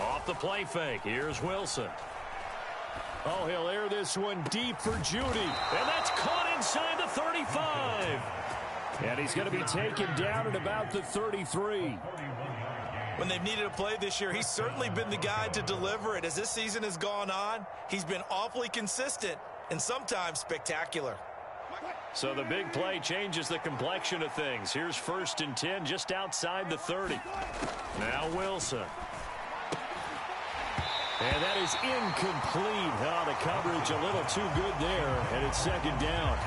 Off the play fake. Here's Wilson. Oh, he'll air this one deep for Judy. And that's caught inside the 35. And he's going to be taken down at about the 33. When they've needed a play this year, he's certainly been the guy to deliver it. As this season has gone on, he's been awfully consistent and sometimes spectacular. So the big play changes the complexion of things. Here's 1st and 10 just outside the 30. Now Wilson. And that is incomplete. Oh, the coverage a little too good there, and it's 2nd down.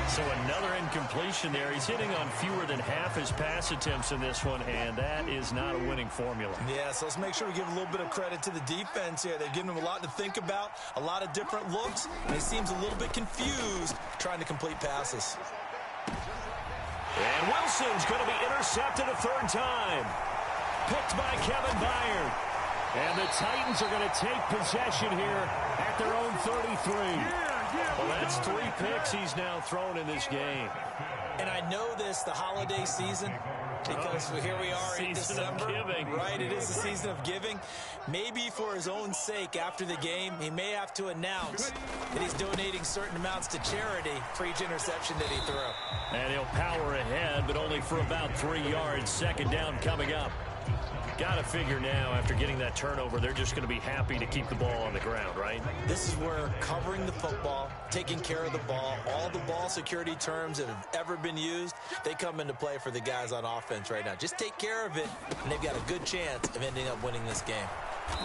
So another incompletion there. He's hitting on fewer than half his pass attempts in this one, and that is not a winning formula. Yeah, so let's make sure we give a little bit of credit to the defense here. They've given him a lot to think about, a lot of different looks, and he seems a little bit confused trying to complete passes. And Wilson's going to be intercepted a 3rd time. Picked by Kevin Byard. And the Titans are going to take possession here at their own 33. Well, that's 3 picks he's now thrown in this game. And I know this, the holiday season, because here we are in December. Season of giving. Right, it is the season of giving. Maybe for his own sake after the game, he may have to announce that he's donating certain amounts to charity for each interception that he threw. And he'll power ahead, but only for about 3 yards. 2nd down coming up. Got to figure now, after getting that turnover, they're just going to be happy to keep the ball on the ground, right? This is where covering the football, taking care of the ball, all the ball security terms that have ever been used, they come into play for the guys on offense right now. Just take care of it, and they've got a good chance of ending up winning this game.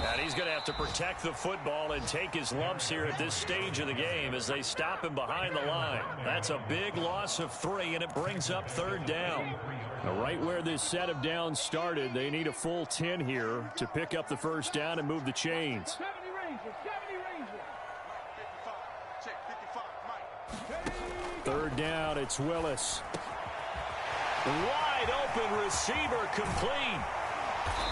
And he's going to have to protect the football and take his lumps here at this stage of the game as they stop him behind the line. That's a big loss of 3, and it brings up 3rd down. Now, right where this set of downs started, they need a full 10 here to pick up the 1st down and move the chains. 3rd down, it's Willis. Wide open receiver, complete.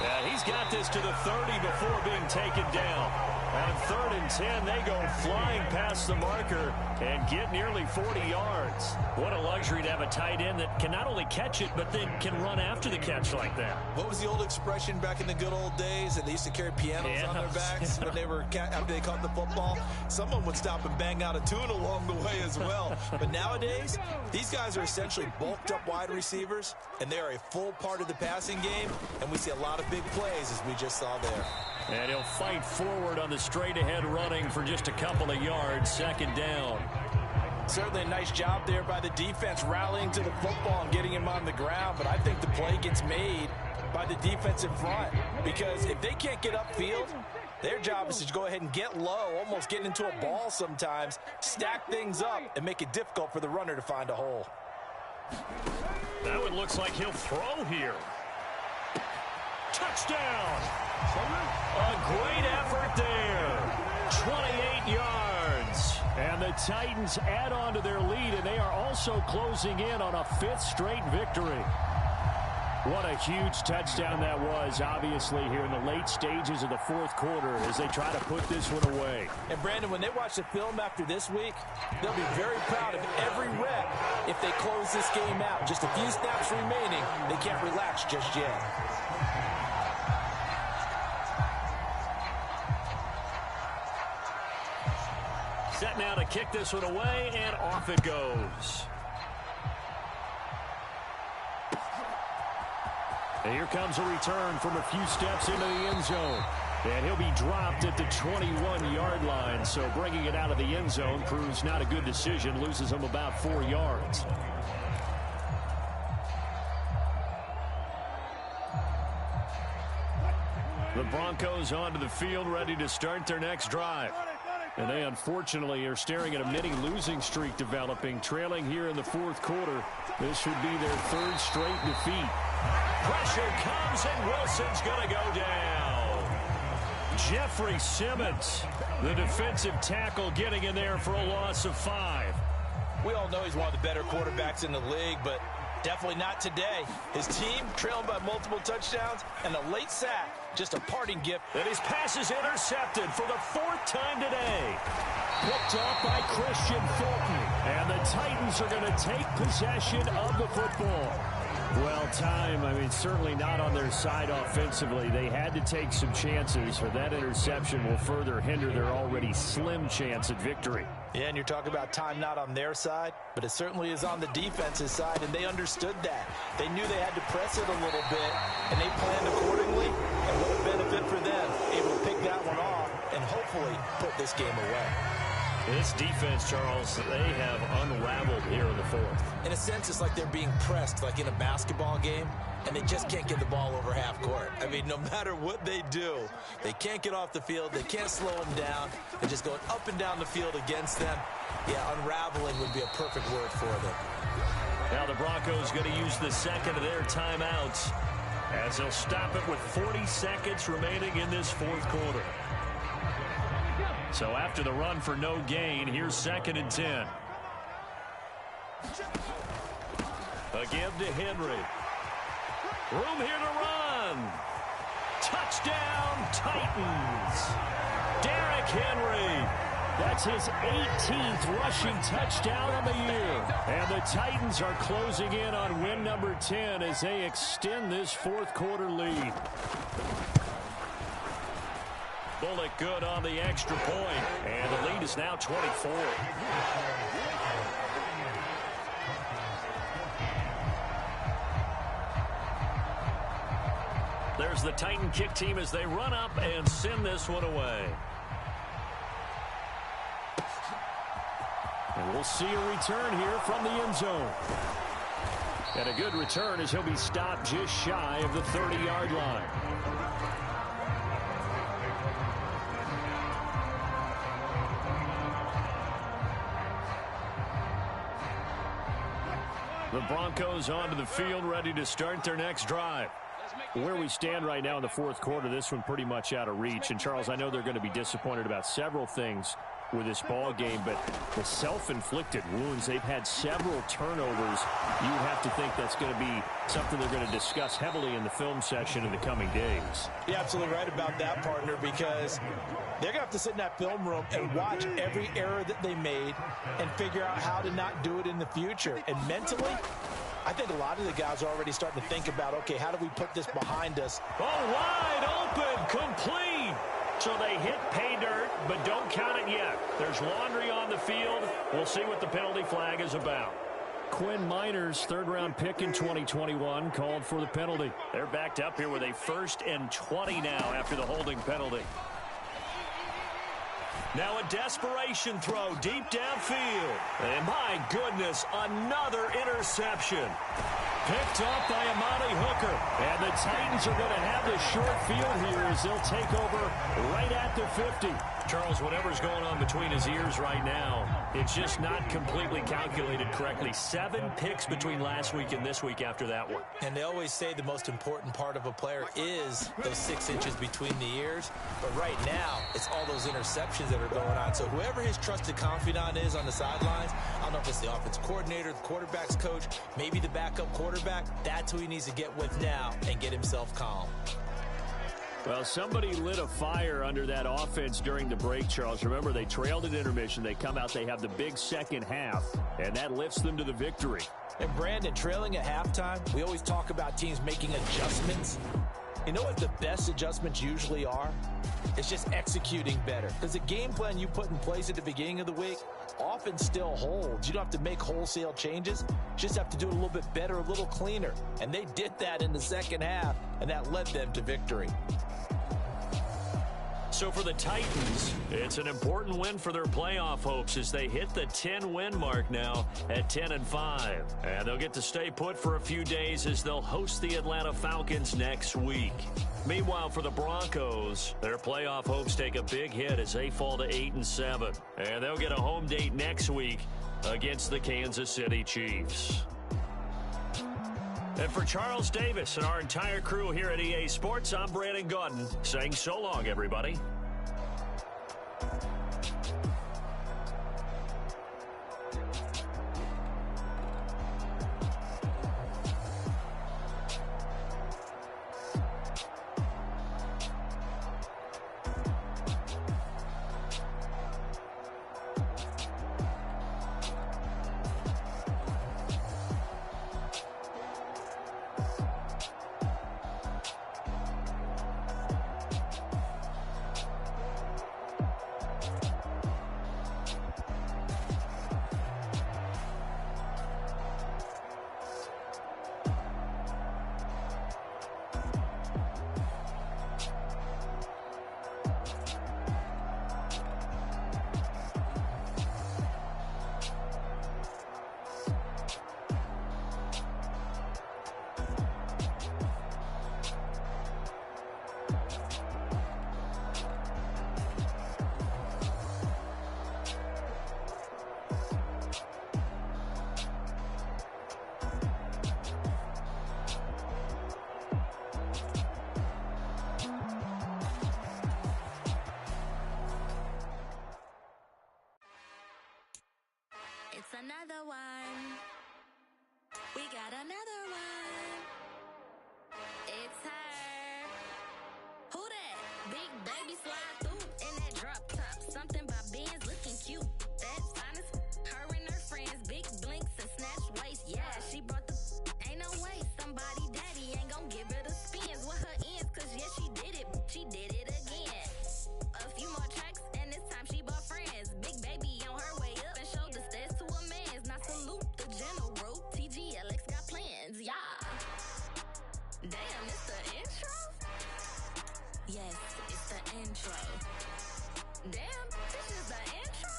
Yeah, he's got this to the 30 before being taken down. On 3rd and 10, they go flying past the marker and get nearly 40 yards. What a luxury to have a tight end that can not only catch it, but then can run after the catch like that. What was the old expression back in the good old days that they used to carry pianos on their backs when they were after they caught the football? Someone would stop and bang out a tune along the way as well. But nowadays, these guys are essentially bulked up wide receivers, and they are a full part of the passing game, and we see a lot of big plays as we just saw there. And he'll fight forward on the straight-ahead running for just a couple of yards. 2nd down. Certainly a nice job there by the defense rallying to the football and getting him on the ground, but I think the play gets made by the defensive front because if they can't get upfield, their job is to go ahead and get low, almost get into a ball sometimes, stack things up, and make it difficult for the runner to find a hole. That one looks like he'll throw here. Touchdown! A great effort there. 28 yards. And the Titans add on to their lead, and they are also closing in on a 5th straight victory. What a huge touchdown that was, obviously, here in the late stages of the 4th quarter as they try to put this one away. And, Brandon, when they watch the film after this week, they'll be very proud of every rep if they close this game out. Just a few snaps remaining. They can't relax just yet. Set now to kick this one away, and off it goes. And here comes a return from a few steps into the end zone. And he'll be dropped at the 21-yard line, so bringing it out of the end zone proves not a good decision, loses him about 4 yards. The Broncos onto the field, ready to start their next drive. And they, unfortunately, are staring at a mini-losing streak developing, trailing here in the 4th quarter. This would be their 3rd straight defeat. Pressure comes, and Wilson's going to go down. Jeffrey Simmons, the defensive tackle, getting in there for a loss of 5. We all know he's one of the better quarterbacks in the league, but Definitely not today. His team trailing by multiple touchdowns and a late sack. Just a parting gift. And his pass is intercepted for the 4th time today. Picked up by Christian Fulton. And the Titans are going to take possession of the football. Well, certainly not on their side offensively. They had to take some chances, or that interception will further hinder their already slim chance at victory. Yeah, and you're talking about time not on their side, but it certainly is on the defense's side, and they understood that. They knew they had to press it a little bit, and they planned accordingly, and what a benefit for them, able to pick that one off and hopefully put this game away. This defense, Charles, they have unraveled here in the 4th. In a sense, it's like they're being pressed like in a basketball game, and they just can't get the ball over half court. I mean, no matter what they do, they can't get off the field. They can't slow them down. They're just going up and down the field against them. Yeah, unraveling would be a perfect word for them. Now the Broncos going to use the second of their timeouts as they'll stop it with 40 seconds remaining in this 4th quarter. So after the run for no gain, here's 2nd and 10. A give to Henry. Room here to run. Touchdown, Titans. Derrick Henry. That's his 18th rushing touchdown on the year. And the Titans are closing in on win number 10 as they extend this 4th quarter lead. Bullock good on the extra point, and the lead is now 24. There's the Titan kick team as they run up and send this one away. And we'll see a return here from the end zone. And a good return as he'll be stopped just shy of the 30-yard line. The Broncos onto the field, ready to start their next drive. Where we stand right now in the 4th quarter, this one pretty much out of reach. And, Charles, I know they're going to be disappointed about several things with this ball game, but the self-inflicted wounds, they've had several turnovers. You would have to think that's going to be something they're going to discuss heavily in the film session in the coming days. You're absolutely right about that, partner, because they're going to have to sit in that film room and watch every error that they made and figure out how to not do it in the future. And mentally, I think a lot of the guys are already starting to think about, okay, how do we put this behind us? Oh, wide open, complete. So they hit pay dirt, but don't count it yet. There's laundry on the field. We'll see what the penalty flag is about. Quinn Miners, 3rd-round pick in 2021, called for the penalty. They're backed up here with a 1st and 20 now after the holding penalty. Now a desperation throw deep downfield. And my goodness, another interception. Picked off by Amani Hooker. And the Titans are going to have the short field here as they'll take over right at the 50. Charles, whatever's going on between his ears right now, it's just not completely calculated correctly. 7 picks between last week and this week after that one. And they always say the most important part of a player is those 6 inches between the ears. But right now, it's all those interceptions that are going on. So whoever his trusted confidant is on the sidelines, I don't know if it's the offense coordinator, the quarterback's coach, maybe the backup quarterback, that's who he needs to get with now and get himself calm. Well, somebody lit a fire under that offense during the break, Charles. Remember, they trailed at intermission. They come out, they have the big second half, and that lifts them to the victory. And, Brandon, trailing at halftime, we always talk about teams making adjustments. You know what the best adjustments usually are? It's just executing better. Because the game plan you put in place at the beginning of the week often still holds. You don't have to make wholesale changes. You just have to do it a little bit better, a little cleaner. And they did that in the second half, and that led them to victory. So for the Titans, it's an important win for their playoff hopes as they hit the 10-win mark now at 10-5. And they'll get to stay put for a few days as they'll host the Atlanta Falcons next week. Meanwhile, for the Broncos, their playoff hopes take a big hit as they fall to 8-7. And they'll get a home date next week against the Kansas City Chiefs. And for Charles Davis and our entire crew here at EA Sports, I'm Brandon Gaudin saying so long, everybody. Big baby slide through in that drop top. Something by Benz looking cute. That's finest. Her and her friends, big blinks and snatch waist. Yeah, she brought the. Ain't no way somebody daddy ain't gon' give her the spins with her ends. Cause yeah, she did it. She did it again. A few more tracks and this time she bought friends. Big baby on her way up and showed the stairs to a man's. Now salute the general. TGLX got plans. Yeah. Damn, it's the intro? Yes, it's the intro. Damn, this is the intro?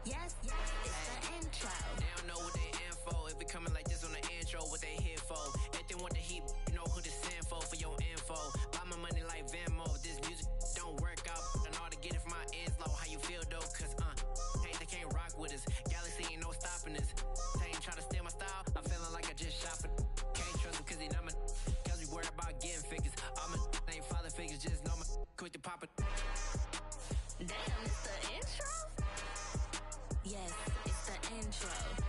Yes, it's the intro. They don't know what they in for. If it coming like this on the intro, what they here for? If they want the heat, you know who to send for your info. Buy my money like Venmo. This music don't work out. And all to get it from my ends low. How you feel though? Cause hey, they can't rock with us. Galaxy ain't no stopping us. They ain't trying to steal my style. I'm feeling like I just shop it. Can't trust him cause he not my. Cause we worried about getting figures. All my ain't father figures. Just know my quick to pop it. Damn, it's the intro? Yes, it's the intro.